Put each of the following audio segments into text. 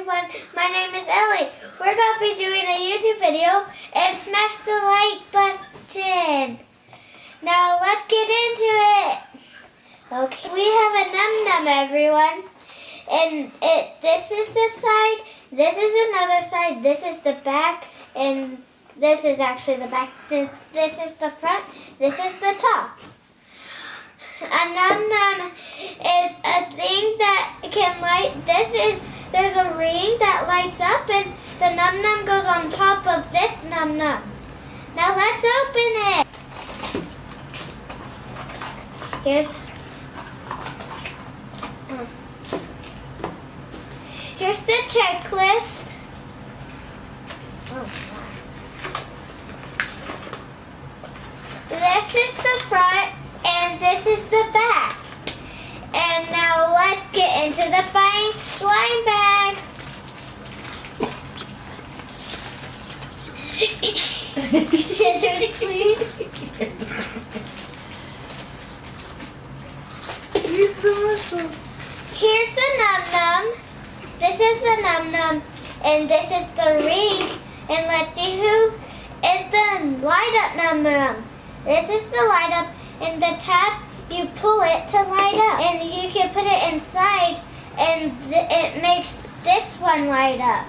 everyone, my name is Ellie. We're going to be doing a YouTube video and smash the like button. Now let's get into it. Okay, we have a Num Num, everyone. And this is the side, this is another side, this is the back, and this is actually the back. This is the front, this is the top. A Num Num is a thing that can light. There's a ring that lights up, and the Num Num goes on top of this Num Num. Now let's open it. Here's the checklist. This is the front, and this is the back. And now let's get into the blind bag. Scissors, please. Use the muscles. Here's the Num Num. This is the Num Num, and this is the ring. And let's see who is the light up Num Num. This is the light up, and the tab, you pull it to light up. And you can put it inside, and it makes this one light up.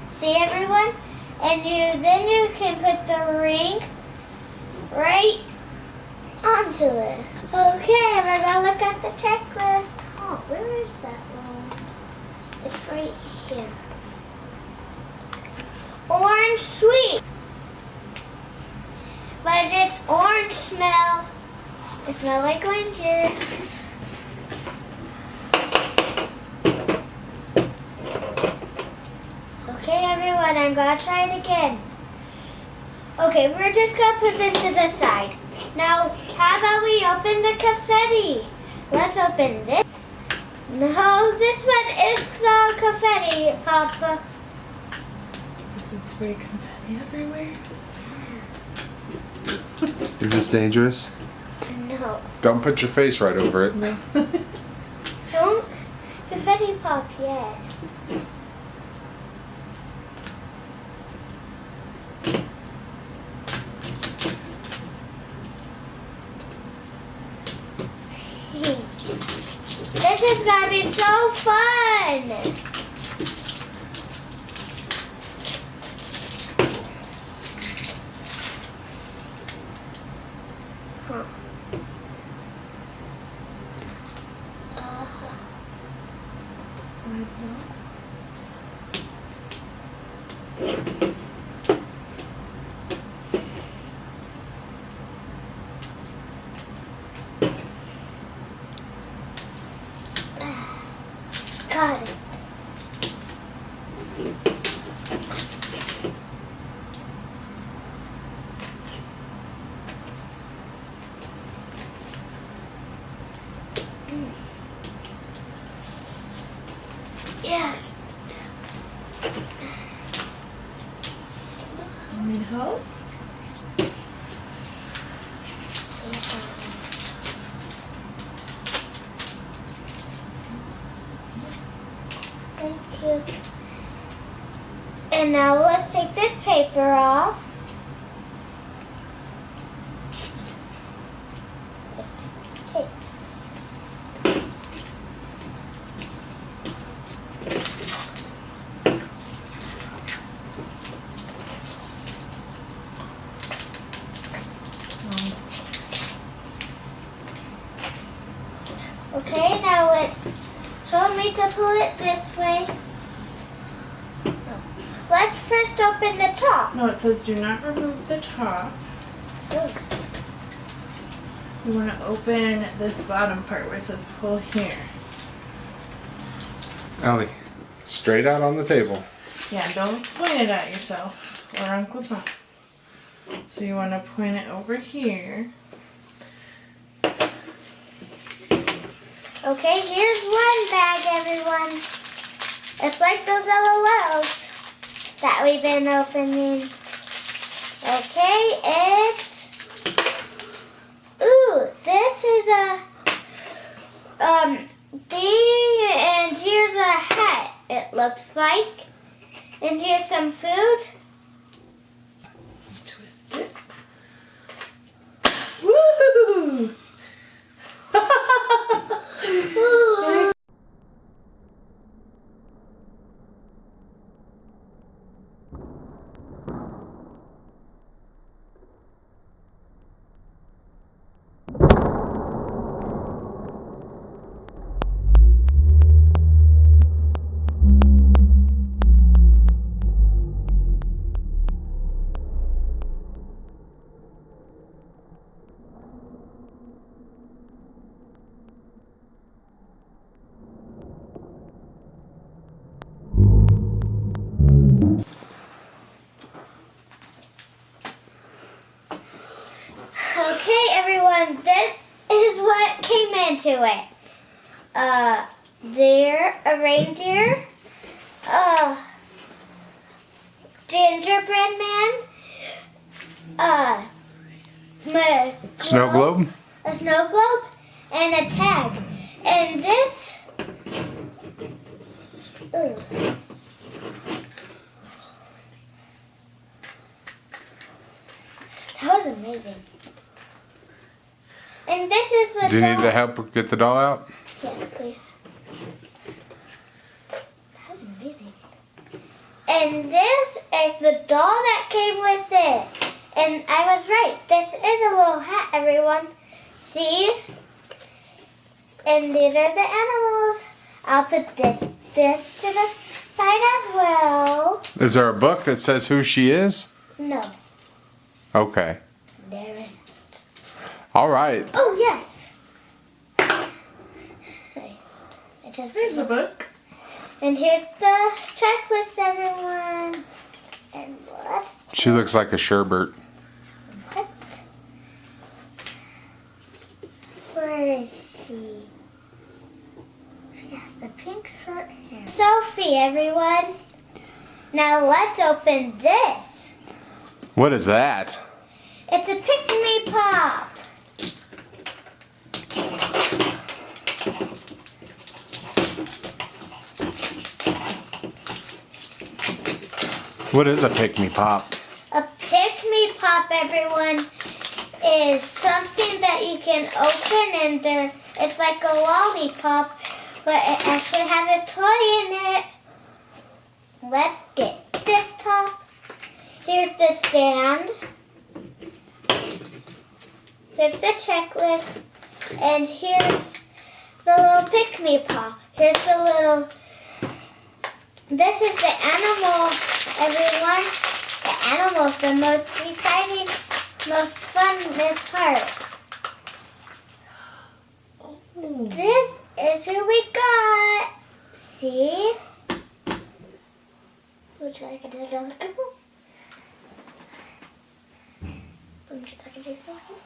See, everyone? And then you can put the ring right onto it. Okay, we're gonna look at the checklist. Oh, where is that one? It's right here. Orange sweet. But it's orange smell. It smells like oranges. Okay, everyone, I'm gonna try it again. Okay, we're just gonna put this to the side. Now, how about we open the confetti? Let's open this. No, this one is called confetti, Papa. Does it spray confetti everywhere? Is this dangerous? No. Don't put your face right over it. No. Don't confetti pop yet. This is gonna be so fun! Got it. Yeah. You need help? Thank you. And now let's take this paper off. Just take. Okay, now let's show me to pull it this way. Let's first open the top. No, it says do not remove the top. Ooh. You want to open this bottom part where it says pull here. Ellie, straight out on the table. Yeah, don't point it at yourself or Uncle Tom. So you want to point it over here. Okay, here's one bag, everyone. It's like those LOLs that we've been opening. Okay, it's... Ooh, this is a thing, and here's a hat. it looks like. And here's some food. Twist it. Woo! Okay, everyone, this is what came into it. There, a reindeer, gingerbread man, Snow globe? a snow globe, and a tag. And this, that was amazing. And this is the Do you need doll. to help get the doll out? Yes, please. That was amazing. And this is the doll that came with it. And I was right. This is a little hat, everyone. See? And these are the animals. I'll put this to the side as well. Is there a book that says who she is? No, Okay. there isn't. All right. Oh, yes. It just There's a book. And here's the checklist, everyone. And let's She looks like a sherbert. put. Where is she? She has the pink short hair. Sophie, everyone. Now let's open this. What is that? It's a pick-me pop. What is a pick-me pop? A pick-me pop, everyone, is something that you can open and it's like a lollipop, but it actually has a toy in it. Let's get this top. Here's the stand. Here's the checklist. And here's the little pick-me pop. Here's the little... This is the animal, everyone. The animal's the most exciting, most funnest part. This is who we got. See? Would you like a little couple? Would you like a little couple?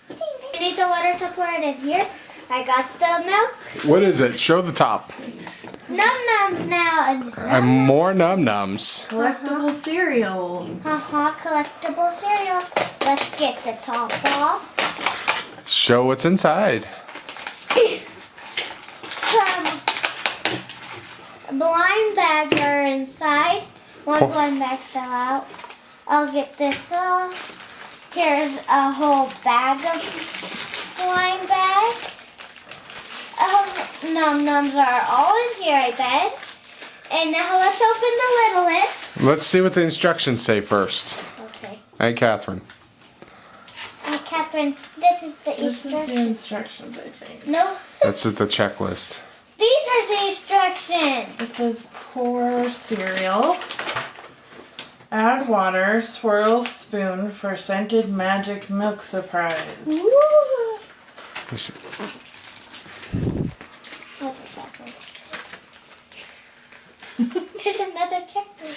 You need the water to pour it in here. I got the milk. What is it? Show the top. Num-nums now. And more num-nums. Collectible cereal. Collectible cereal. Let's get the top off. Show what's inside. Some blind bags are inside. One blind bag fell out. I'll get this off. Here's a whole bag of blind bags. Num-nums are all in here, I bet. And now let's open the littlest. Let's see what the instructions say first. Okay. Hey, Catherine. Catherine, this is the This is the instructions. instructions, I think. No, That's the checklist. these are the instructions. It says pour cereal. Add water, swirl spoon for scented magic milk surprise. Woo. Let me see. What's a checklist? There's another checklist. It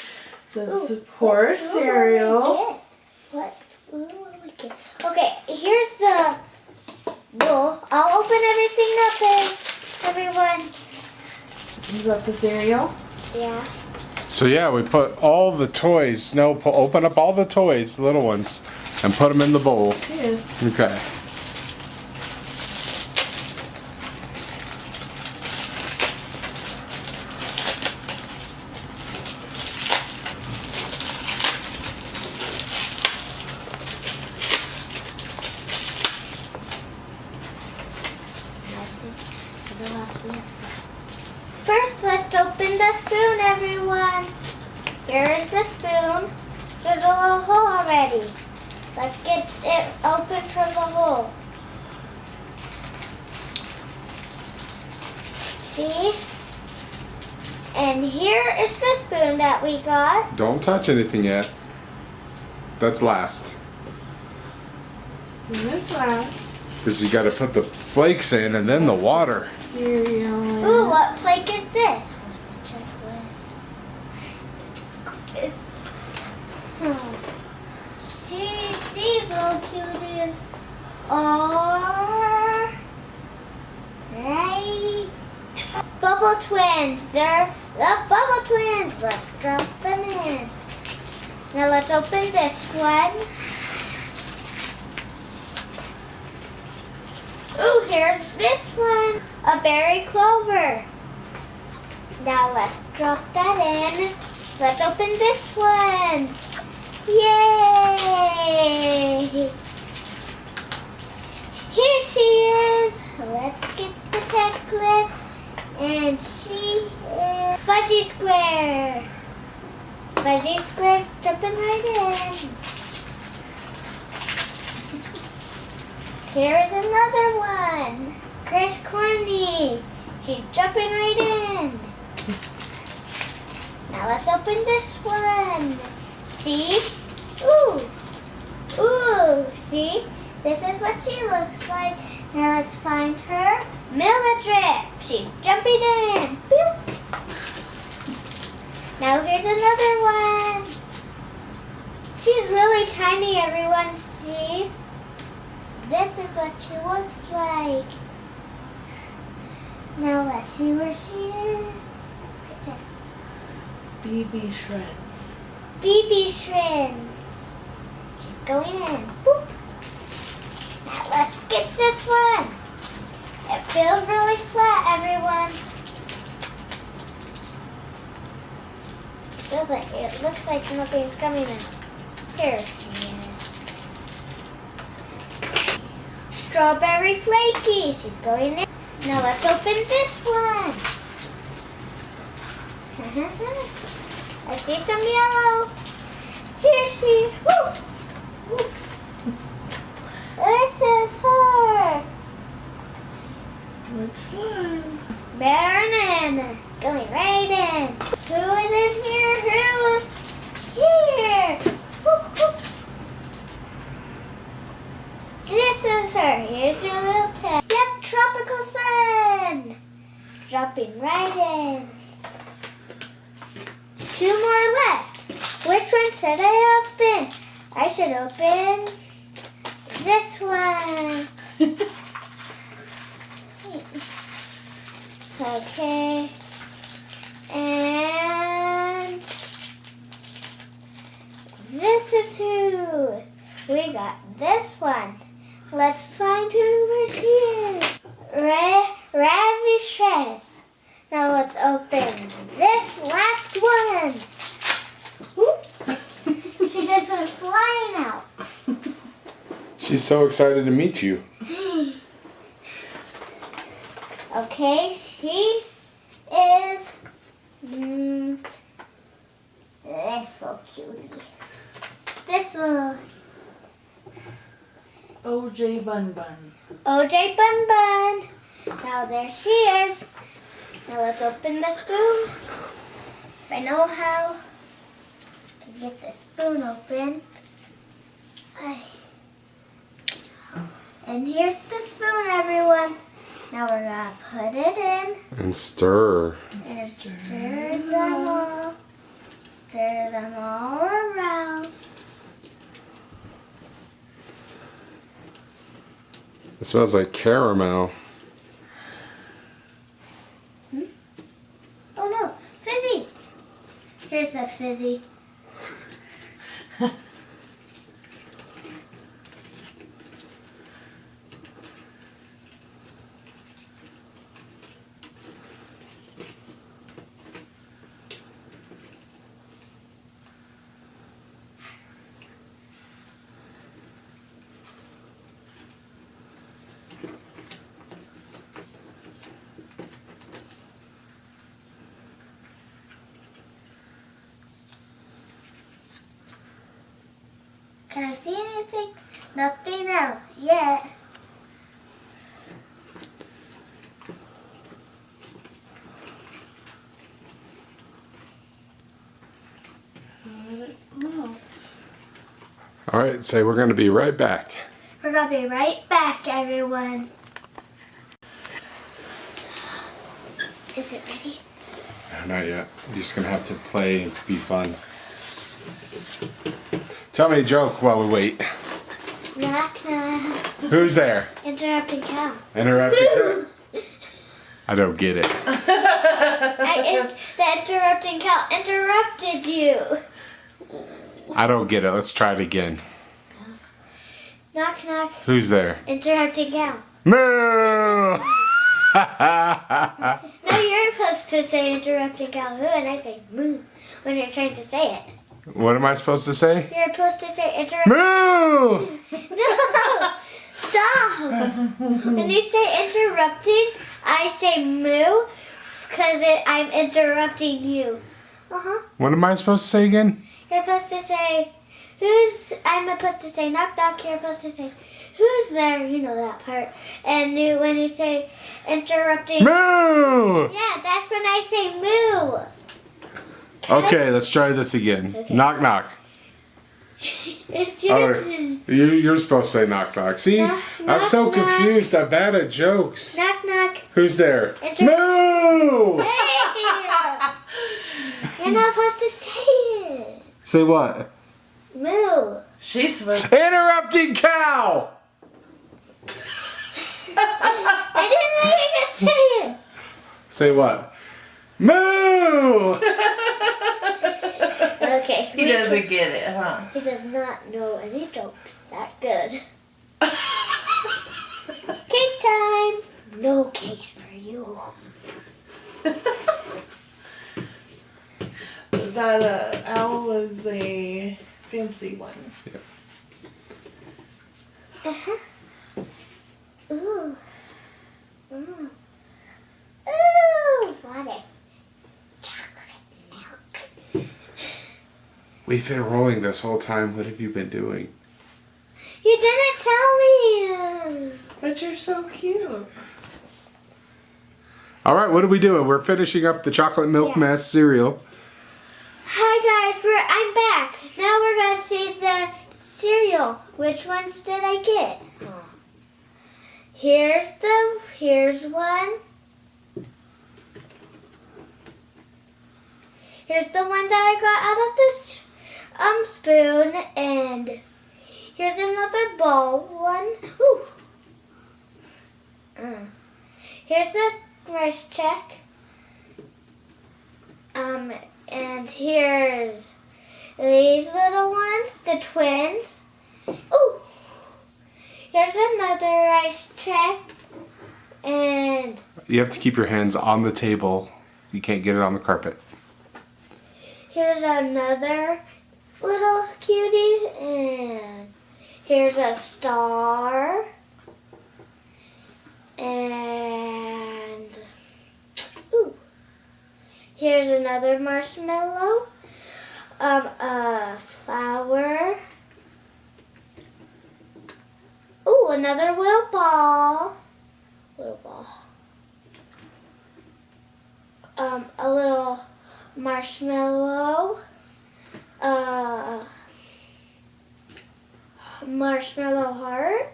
says Ooh, pour what cereal. will we get? Okay, here's the bowl. I'll open everything up, everyone. Is that the cereal? Yeah. So yeah, we put all the toys. No, open up all the toys, little ones, and put them in the bowl. She is. Okay. First, let's open the spoon, everyone. Here's the spoon. There's a little hole already. Let's get it open from the hole. See? And here is the spoon that we got. Don't touch anything yet. That's last. Spoon is last. Because you got to put the flakes in and then the water. Cereal. in. Ooh, what flake is this? Where's the checklist? It's, See, these little cuties are right. Bubble twins. They're the bubble twins. Let's drop them in. Now let's open this one. Ooh, here's this one. A berry clover. Now let's drop that in. Let's open this one. Yay! Here she is. Let's get the checklist. And she is Fudgy Square. Fudgy Square's jumping right in. Here is another one. Chris Corny. She's jumping right in. Now let's open this one. See? Ooh. Ooh. See? This is what she looks like. Now let's find her. Milladrip. She's jumping in. Boop. Now here's another one. She's really tiny, everyone. See? This is what she looks like. Now let's see where she is. Right there. BB Shreds. BB Shreds. She's going in. Boop. Now let's get this one. It feels really flat, everyone. It looks like nothing's coming in. Here she is. Strawberry Flaky. She's going in. Now let's open this one. I see some yellow. Here she. Woo! Woo. This is her. What's fun? Marilyn. Going right in. Who is in here? Who's here? Woo, woo. This is her. Here's your little tag. Yep, Tropical Sun. Dropping right in. 2 more left. Which one should I open? I should open this one. Okay. And this is who. We got this one. Let's find where she is. Razzie Stress. Now let's open this last one. She just went flying out. She's so excited to meet you. Okay, she is this little cutie. This little OJ Bun Bun. OJ Bun Bun. Now there she is. Now let's open the spoon. If I know how to get the spoon open. And here's the spoon, everyone. Now we're gonna put it in And stir. and stir them all. Stir them all around. It smells like caramel. Here's the fizzy. Can I see anything? Nothing else yet. All right, say we're going to be right back. We're gonna be right back, everyone. Is it ready? No, not yet. You're just going to have to play and be fun. Tell me a joke while we wait. Knock knock. Who's there? Interrupting cow. Interrupting. I don't get it. The interrupting cow interrupted you. I don't get it. Let's try it again. Knock knock. Who's there? Interrupting cow. Moo! No, you're supposed to say interrupting cow who, and I say moo when you're trying to say it. What am I supposed to say? You're supposed to say interrupting. Moo! No! Stop! When you say interrupting, I say moo because I'm interrupting you. What am I supposed to say again? You're supposed to say, I'm supposed to say knock knock, you're supposed to say, who's there? You know that part. And when you say interrupting. Moo! Yeah, that's when I say moo. Okay, let's try this again. Okay. Knock knock. It's your Oh, turn. you're supposed to say knock knock. See? Knock, I'm so knock, knock. confused. I'm bad at jokes. Knock knock. Who's there? Hey! Moo! You're not supposed to say it. Say what? Moo. She's supposed to. Interrupting cow! I didn't know you could say it. Say what? Moo! Okay. He doesn't get it, huh? He does not know any jokes that good. Cake time. No cakes for you. That owl was a fancy one. Uh-huh. Ooh. Ooh. Ooh. Water. Chocolate milk. We've been rolling this whole time. What have you been doing? You didn't tell me. But you're so cute. All right, what are we doing? We're finishing up the chocolate milk Yeah. mess cereal. Hi guys, I'm back. Now we're gonna see the cereal. Which ones did I get? Here's one. Here's the one that I got out of this spoon, and here's another ball one. Ooh. Here's the rice check. And here's these little ones, the twins. Ooh. Here's another rice check. And You have to keep your hands on the table. You can't get it on the carpet. here's another little cutie. And here's a star. And ooh. Here's another marshmallow. A flower. Ooh, another little ball. A little marshmallow. Marshmallow heart.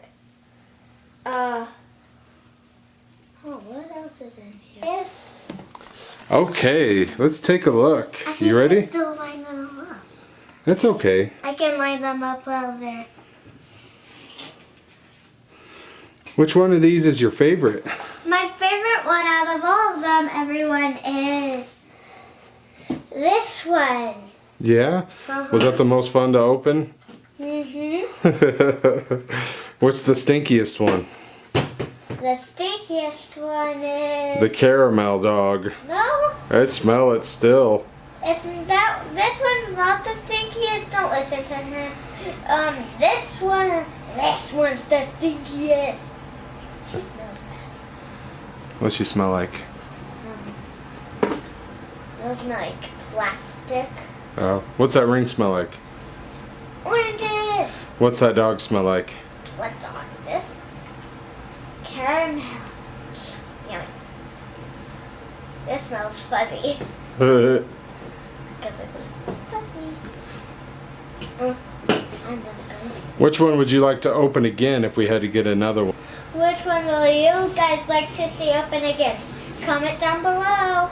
What else is in here? Yes. Okay, let's take a look. I can You ready? still line them up. That's okay. I can line them up well there. Which one of these is your favorite? My favorite one out of all of them, everyone, is This one. Yeah? Was that the most fun to open? What's the stinkiest one? The stinkiest one is... The caramel dog. No, I smell it still. isn't that... This one's not the stinkiest. Don't listen to him. This one's the stinkiest. She smells bad. What's she smell like? Those smell like plastic. Oh. What's that ring smell like? Oranges. What's that dog smell like? What's on this? Caramel. Yummy. This smells fuzzy. Because it's fuzzy. I'm never going to. Which one would you like to open again if we had to get another one? Which one will you guys like to see open again? Comment down below.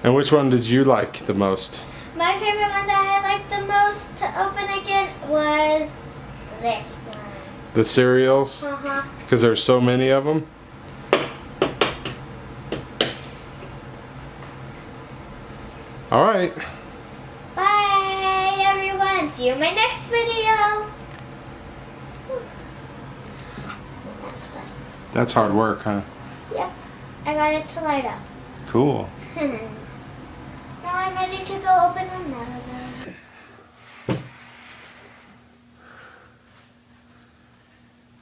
And which one did you like the most? My favorite one that I liked the most to open again was this one. The cereals? Uh-huh. Because there's so many of them? Alright. Bye, everyone. See you in my next video. That's fun. That's hard work, huh? Yep. I got it to light up. Cool. Now I'm ready to go open another.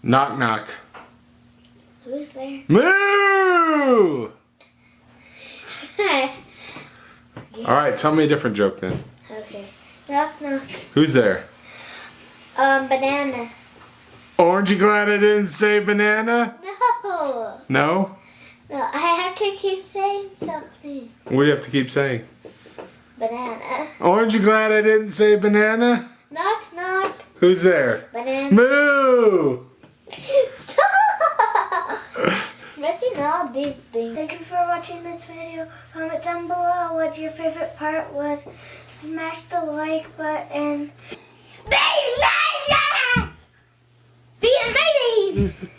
Knock knock. Who's there? Moo! Alright, tell me a different joke then. Okay. Knock knock. Who's there? Banana. Aren't you glad I didn't say banana? No. No? No, I have to keep saying something. What do you have to keep saying? Banana. Aren't you glad I didn't say banana? Knock knock. Who's there? Banana. Moo! Stop! Missing all these things. Thank you for watching this video. Comment down below what your favorite part was. Smash the like button. Be amazing! Be amazing!